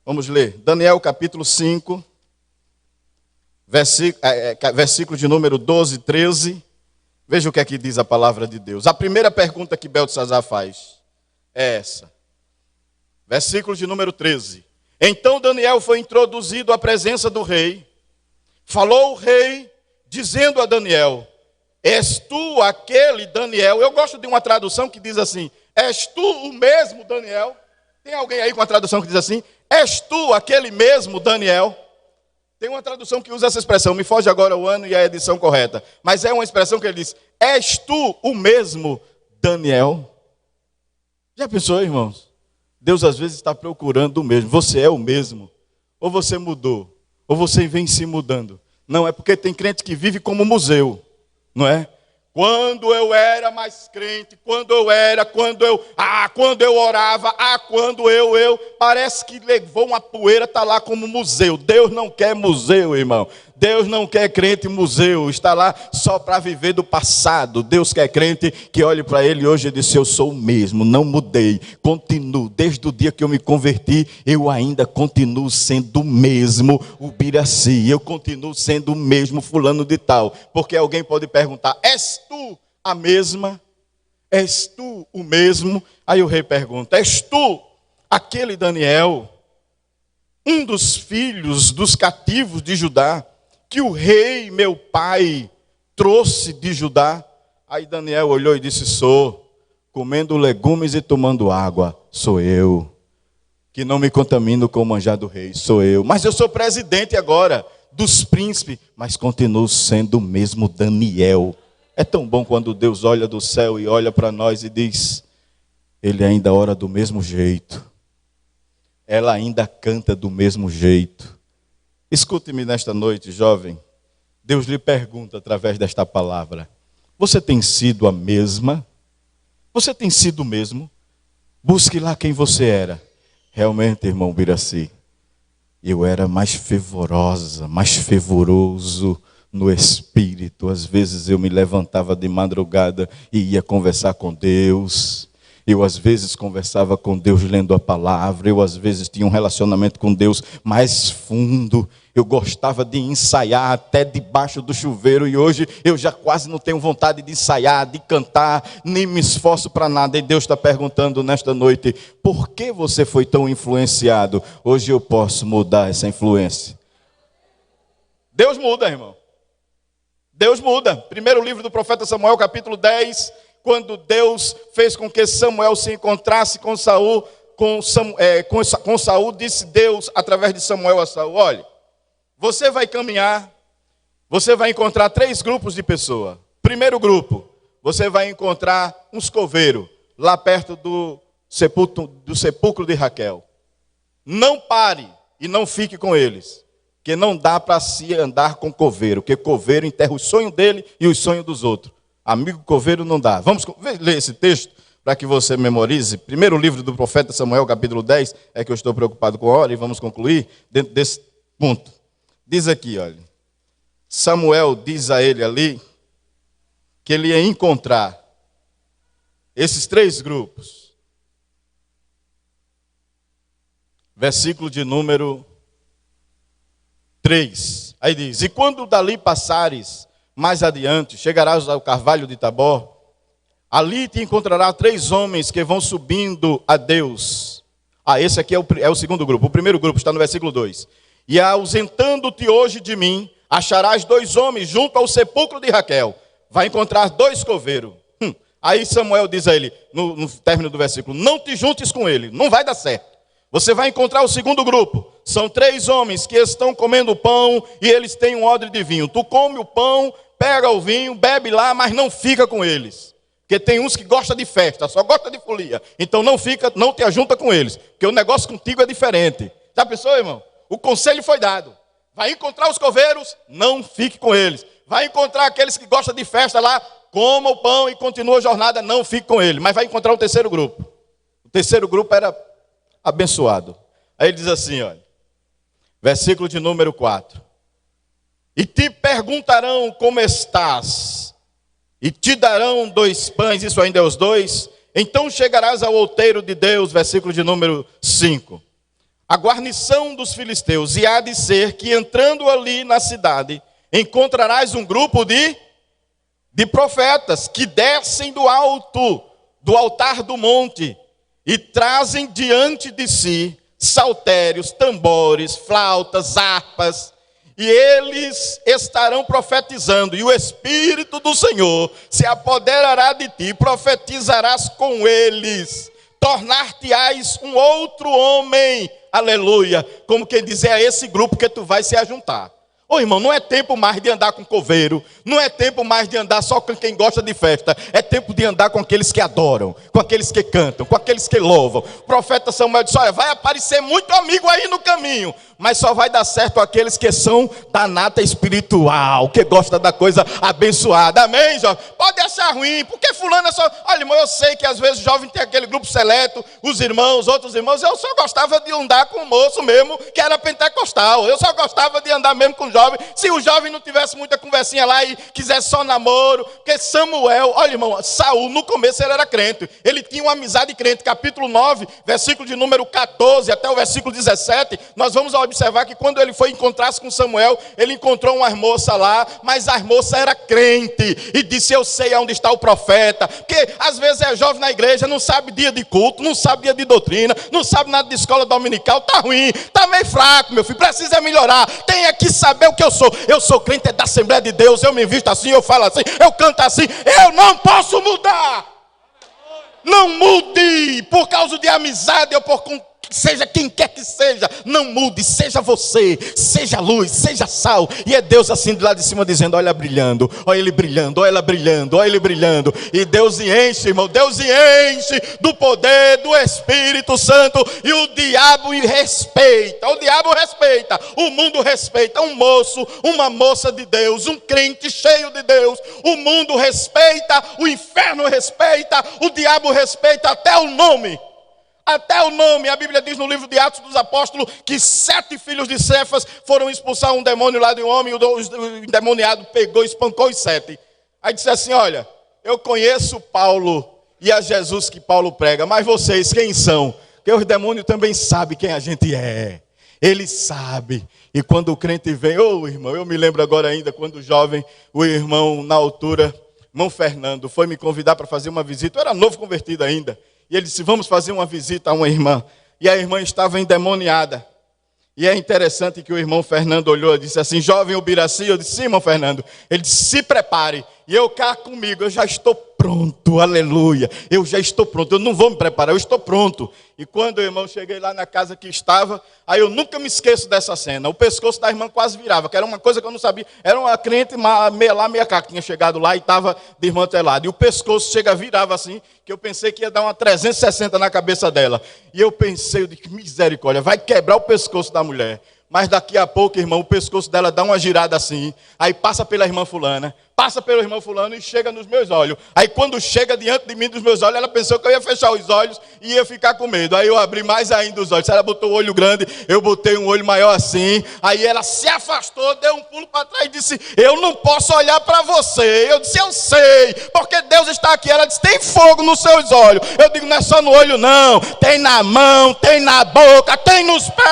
S1: Vamos ler. Daniel, capítulo 5, versículo de número 12, 13. Veja o que é que diz a palavra de Deus. A primeira pergunta que Belsazar faz é essa. Versículo de número 13. Então Daniel foi introduzido à presença do rei. Falou o rei, dizendo a Daniel: és tu aquele Daniel? Eu gosto de uma tradução que diz assim: és tu o mesmo Daniel? Tem alguém aí com a tradução que diz assim: és tu aquele mesmo Daniel? Tem uma tradução que usa essa expressão, me foge agora o ano e a edição correta, mas é uma expressão que ele diz: és tu o mesmo Daniel? Já pensou, irmãos? Deus às vezes está procurando o mesmo. Você é o mesmo? Ou você mudou? Ou você vem se mudando? Não, é porque tem crente que vive como museu, não é? Quando eu era mais crente, quando eu orava, parece que levou uma poeira, está lá como museu. Deus não quer museu, irmão. Deus não quer crente museu, está lá só para viver do passado. Deus quer crente que olhe para ele hoje e disse: eu sou o mesmo, não mudei, continuo. Desde o dia que eu me converti, eu ainda continuo sendo o mesmo Ubiraci, eu continuo sendo o mesmo fulano de tal. Porque alguém pode perguntar: és tu a mesma? És tu o mesmo? Aí o rei pergunta: és tu aquele Daniel, um dos filhos dos cativos de Judá, que o rei, meu pai, trouxe de Judá? Aí Daniel olhou e disse: sou, comendo legumes e tomando água, sou eu, que não me contamino com o manjar do rei, sou eu. Mas eu sou presidente agora dos príncipes, mas continuo sendo o mesmo Daniel. É tão bom quando Deus olha do céu e olha para nós e diz: ele ainda ora do mesmo jeito, ela ainda canta do mesmo jeito. Escute-me nesta noite, jovem. Deus lhe pergunta através desta palavra: você tem sido a mesma? Você tem sido o mesmo? Busque lá quem você era. Realmente, irmão Biraci, eu era mais fervorosa, mais fervoroso no espírito. Às vezes eu me levantava de madrugada e ia conversar com Deus. Eu às vezes conversava com Deus lendo a palavra. Eu às vezes tinha um relacionamento com Deus mais fundo. Eu gostava de ensaiar até debaixo do chuveiro. E hoje eu já quase não tenho vontade de ensaiar, de cantar, nem me esforço para nada. E Deus está perguntando nesta noite: por que você foi tão influenciado? Hoje eu posso mudar essa influência. Deus muda, irmão. Deus muda. Primeiro livro do profeta Samuel, capítulo 10... quando Deus fez com que Samuel se encontrasse com Saul, com Saul, disse Deus através de Samuel a Saul: olha, você vai caminhar, você vai encontrar 3 grupos de pessoas. Primeiro grupo, você vai encontrar uns coveiros lá perto do sepulcro de Raquel. Não pare e não fique com eles, porque não dá para se andar com coveiro, porque coveiro enterra o sonho dele e os sonhos dos outros. Amigo coveiro não dá. Vamos ler esse texto para que você memorize. Primeiro livro do profeta Samuel, capítulo 10, é que eu estou preocupado com a hora e vamos concluir dentro desse ponto. Diz aqui, olha, Samuel diz a ele ali que ele ia encontrar esses 3 grupos. Versículo de número 3. Aí diz: e quando dali passares mais adiante, chegarás ao carvalho de Tabor, ali te encontrará 3 homens que vão subindo a Deus. Esse aqui é o segundo grupo. O primeiro grupo está no versículo 2. E ausentando-te hoje de mim, acharás 2 homens junto ao sepulcro de Raquel. Vai encontrar 2 coveiros. Aí Samuel diz a ele, no término do versículo: não te juntes com ele, não vai dar certo. Você vai encontrar o segundo grupo. São 3 homens que estão comendo pão e eles têm um odre de vinho. Tu come o pão, pega o vinho, bebe lá, mas não fica com eles. Porque tem uns que gostam de festa, só gosta de folia. Então não te ajunta com eles, porque o negócio contigo é diferente. Já pensou, irmão? O conselho foi dado. Vai encontrar os coveiros, não fique com eles. Vai encontrar aqueles que gostam de festa lá, coma o pão e continua a jornada, não fique com ele. Mas vai encontrar o terceiro grupo. O terceiro grupo era abençoado. Aí ele diz assim, olha, versículo de número 4. E te perguntarão como estás, e te darão 2 pães, isso ainda é os 2. Então chegarás ao outeiro de Deus, versículo de número 5. A guarnição dos filisteus, e há de ser que entrando ali na cidade, encontrarás um grupo de profetas que descem do alto, do altar do monte, e trazem diante de si saltérios, tambores, flautas, harpas, e eles estarão profetizando, e o Espírito do Senhor se apoderará de ti, profetizarás com eles, tornar-te-ás um outro homem, aleluia, como quem diz, é esse grupo que tu vai se ajuntar. Ô irmão, não é tempo mais de andar com coveiro, não é tempo mais de andar só com quem gosta de festa, é tempo de andar com aqueles que adoram, com aqueles que cantam, com aqueles que louvam. O profeta Samuel disse, olha, vai aparecer muito amigo aí no caminho, mas só vai dar certo aqueles que são da nata espiritual, que gosta da coisa abençoada. Amém, jovem? Pode achar ruim, porque fulano é só... Olha, irmão, eu sei que às vezes o jovem tem aquele grupo seleto, os irmãos, outros irmãos. Eu só gostava de andar com o moço mesmo, que era pentecostal. Eu só gostava de andar mesmo com o jovem. Se o jovem não tivesse muita conversinha lá e quisesse só namoro, porque Samuel... Olha, irmão, Saul, no começo ele era crente. Ele tinha uma amizade crente. Capítulo 9, versículo de número 14 até o versículo 17, nós vamos observar que quando ele foi encontrar-se com Samuel, ele encontrou uma moça lá, mas a moça era crente, e disse, eu sei onde está o profeta, porque às vezes é jovem na igreja, não sabe dia de culto, não sabe dia de doutrina, não sabe nada de escola dominical, tá ruim, tá meio fraco, meu filho, precisa melhorar, tem que saber o que eu sou crente, é da Assembleia de Deus, eu me visto assim, eu falo assim, eu canto assim, eu não posso mudar, não mude, por causa de amizade ou por seja quem quer que seja, não mude, seja você, seja luz, seja sal. E é Deus assim de lá de cima dizendo, olha brilhando, olha ele brilhando, olha ela brilhando, olha ele brilhando. E Deus enche, irmão, Deus enche do poder do Espírito Santo. E o diabo respeita, o mundo respeita, um moço, uma moça de Deus, um crente cheio de Deus. O mundo respeita, o inferno respeita, o diabo respeita até o nome. Até o nome, a Bíblia diz no livro de Atos dos Apóstolos que 7 filhos de Cefas foram expulsar um demônio lá de um homem, o endemoniado pegou e espancou os 7. Aí disse assim, olha, eu conheço Paulo e a Jesus que Paulo prega, mas vocês quem são? Porque os demônios também sabem quem a gente é. Ele sabe. E quando o crente vem, irmão, eu me lembro agora ainda, quando jovem, o irmão na altura, irmão Fernando, foi me convidar para fazer uma visita, eu era novo convertido ainda. E ele disse, vamos fazer uma visita a uma irmã. E a irmã estava endemoniada. E é interessante que o irmão Fernando olhou e disse assim, jovem Ubiraci, eu disse, sim, irmão Fernando. Ele disse, se prepare. E eu cá comigo, eu já estou pronto, aleluia. Eu já estou pronto, eu não vou me preparar, eu estou pronto. E quando, irmão, cheguei lá na casa que estava, aí eu nunca me esqueço dessa cena. O pescoço da irmã quase virava, que era uma coisa que eu não sabia. Era uma crente meia cá, que tinha chegado lá e estava desmantelada. E o pescoço virava assim, que eu pensei que ia dar uma 360 na cabeça dela. E eu pensei, eu disse, misericórdia, vai quebrar o pescoço da mulher. Mas daqui a pouco, irmão, o pescoço dela dá uma girada assim, aí passa pela irmã fulana, passa pelo irmão fulano e chega nos meus olhos. Aí quando chega diante de mim dos meus olhos, ela pensou que eu ia fechar os olhos e ia ficar com medo. Aí eu abri mais ainda os olhos. Se ela botou o olho grande, eu botei um olho maior assim. Aí ela se afastou, deu um pulo para trás e disse, eu não posso olhar para você. Eu disse, eu sei, porque Deus está aqui. Ela disse, tem fogo nos seus olhos. Eu digo, não é só no olho não, tem na mão, tem na boca, tem nos pés.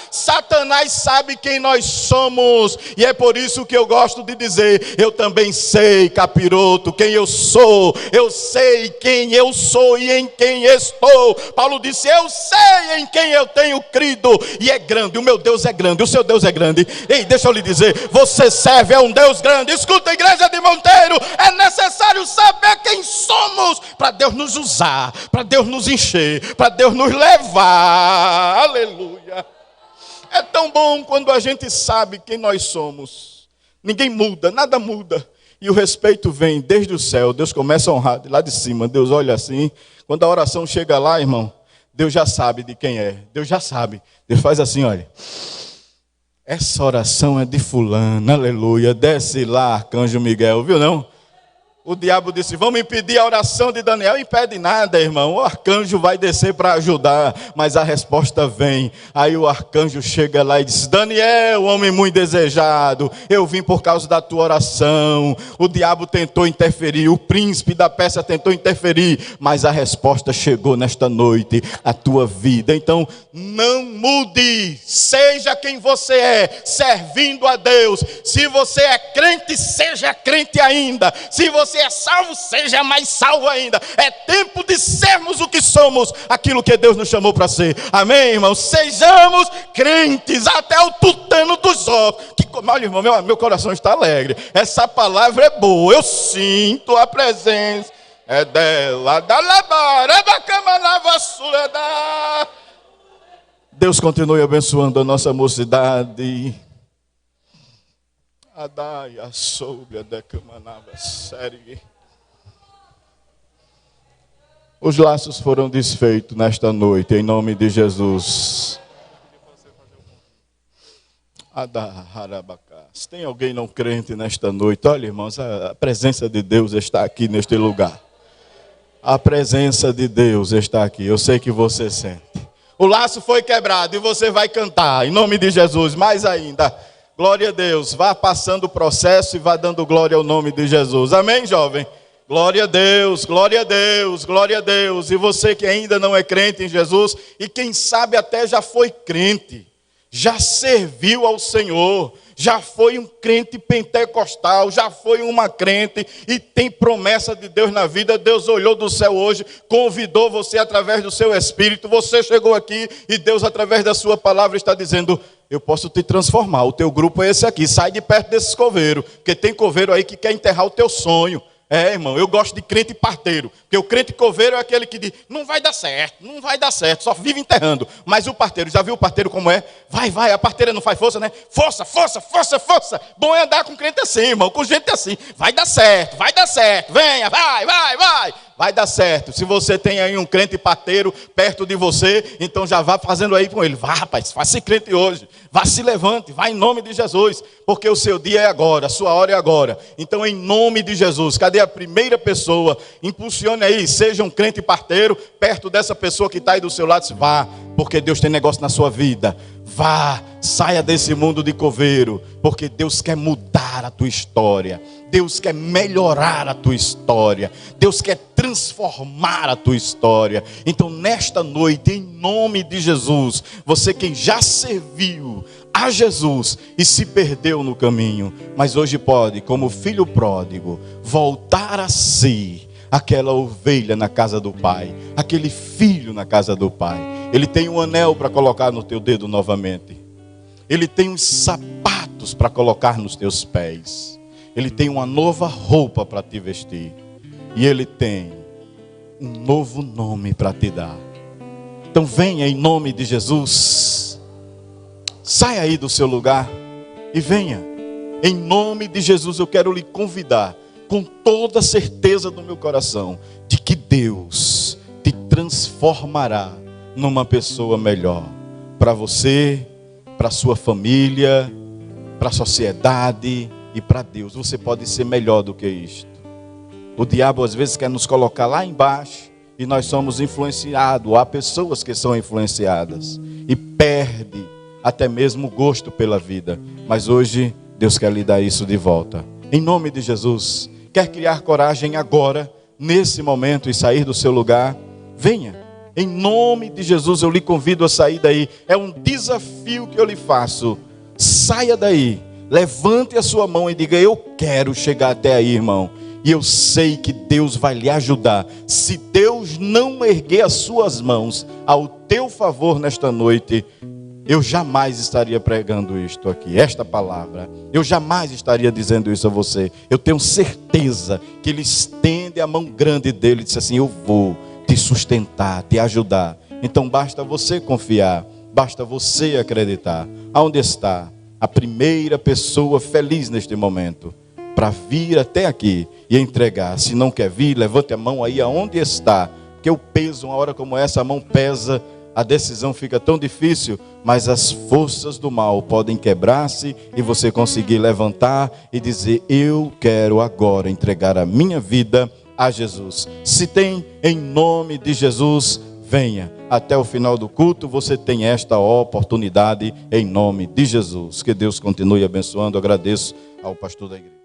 S1: Satanás sabe quem nós somos, e é por isso que eu gosto de dizer, eu também sei, capiroto, quem eu sou, eu sei quem eu sou e em quem estou. Paulo disse, eu sei em quem eu tenho crido, e é grande, o meu Deus é grande, o seu Deus é grande. Ei, deixa eu lhe dizer, você serve a um Deus grande. Escuta, igreja de Monteiro, é necessário saber quem somos, para Deus nos usar, para Deus nos encher, para Deus nos levar, aleluia. É tão bom quando a gente sabe quem nós somos. Ninguém muda, nada muda. E o respeito vem desde o céu. Deus começa a honrar de lá de cima. Deus olha assim. Quando a oração chega lá, irmão, Deus já sabe de quem é. Deus já sabe. Deus faz assim, olha. Essa oração é de fulano, aleluia. Desce lá, arcanjo Miguel, viu não? O diabo disse, vamos impedir a oração de Daniel. Impede nada, irmão. O arcanjo vai descer para ajudar. Mas a resposta vem. Aí o arcanjo chega lá e diz, Daniel, homem muito desejado, eu vim por causa da tua oração. O diabo tentou interferir, o príncipe da Pérsia tentou interferir, mas a resposta chegou nesta noite, a tua vida. Então, não mude. Seja quem você é, servindo a Deus. Se você é crente, seja crente ainda. Se você é salvo, seja mais salvo ainda. É tempo de sermos o que somos, aquilo que Deus nos chamou para ser. Amém, irmãos? Sejamos crentes até o tutano dos ossos. Olha, irmão, meu coração está alegre. Essa palavra é boa. Eu sinto a presença. É dela. Deus continue abençoando a nossa mocidade. Adaia sobre a camanava série. Os laços foram desfeitos nesta noite, em nome de Jesus. Se tem alguém não crente nesta noite, olha, irmãos, a presença de Deus está aqui neste lugar. A presença de Deus está aqui. Eu sei que você sente. O laço foi quebrado e você vai cantar, em nome de Jesus, mais ainda. Glória a Deus, vá passando o processo e vá dando glória ao nome de Jesus. Amém, jovem? Glória a Deus, glória a Deus, glória a Deus. E você que ainda não é crente em Jesus, e quem sabe até já foi crente, já serviu ao Senhor, já foi um crente pentecostal, já foi uma crente e tem promessa de Deus na vida. Deus olhou do céu hoje, convidou você através do seu Espírito, você chegou aqui e Deus através da sua palavra está dizendo, eu posso te transformar, o teu grupo é esse aqui, sai de perto desses coveiros, porque tem coveiro aí que quer enterrar o teu sonho. É, irmão, eu gosto de crente parteiro, porque o crente coveiro é aquele que diz, não vai dar certo, só vive enterrando. Mas o parteiro, já viu o parteiro como é? Vai, a parteira não faz força, né? Força. Bom é andar com crente assim, irmão, com gente assim. Vai dar certo, venha, vai dar certo. Se você tem aí um crente parteiro perto de você, então já vá fazendo aí com ele. Vá, rapaz, faça crente hoje. Vá, se levante, vá em nome de Jesus, porque o seu dia é agora, a sua hora é agora. Então, em nome de Jesus, cadê a primeira pessoa? Impulsione aí, seja um crente parteiro, perto dessa pessoa que está aí do seu lado. Vá, porque Deus tem negócio na sua vida. Vá, saia desse mundo de coveiro, porque Deus quer mudar a tua história. Deus quer melhorar a tua história. Deus quer transformar a tua história. Então, nesta noite, em nome de Jesus, você quem já serviu a Jesus e se perdeu no caminho, mas hoje pode, como filho pródigo, voltar a si, aquela ovelha na casa do Pai, aquele filho na casa do Pai. Ele tem um anel para colocar no teu dedo novamente. Ele tem uns sapatos para colocar nos teus pés. Ele tem uma nova roupa para te vestir. E Ele tem um novo nome para te dar. Então venha em nome de Jesus. Saia aí do seu lugar e venha. Em nome de Jesus eu quero lhe convidar, com toda a certeza do meu coração, de que Deus te transformará numa pessoa melhor. Para você, para a sua família, para a sociedade e para Deus. Você pode ser melhor do que isto. O diabo às vezes quer nos colocar lá embaixo e nós somos influenciados. Há pessoas que são influenciadas e perde até mesmo o gosto pela vida. Mas hoje Deus quer lhe dar isso de volta. Em nome de Jesus, quer criar coragem agora, nesse momento, e sair do seu lugar? Venha. Em nome de Jesus eu lhe convido a sair daí. É um desafio que eu lhe faço. Saia daí. Levante a sua mão e diga, eu quero chegar até aí, irmão. E eu sei que Deus vai lhe ajudar. Se Deus não erguer as suas mãos ao teu favor nesta noite, eu jamais estaria pregando isto aqui, esta palavra. Eu jamais estaria dizendo isso a você. Eu tenho certeza que Ele estende a mão grande dele e diz assim, eu vou te sustentar, te ajudar. Então basta você confiar, basta você acreditar. aonde está a primeira pessoa feliz neste momento, para vir até aqui e entregar. Se não quer vir, levante a mão aí aonde está, porque o peso, uma hora como essa, a mão pesa, a decisão fica tão difícil, mas as forças do mal podem quebrar-se e você conseguir levantar e dizer: eu quero agora entregar a minha vida a Jesus. Se tem, em nome de Jesus, venha. Até o final do culto você tem esta oportunidade em nome de Jesus. Que Deus continue abençoando. Agradeço ao pastor da igreja.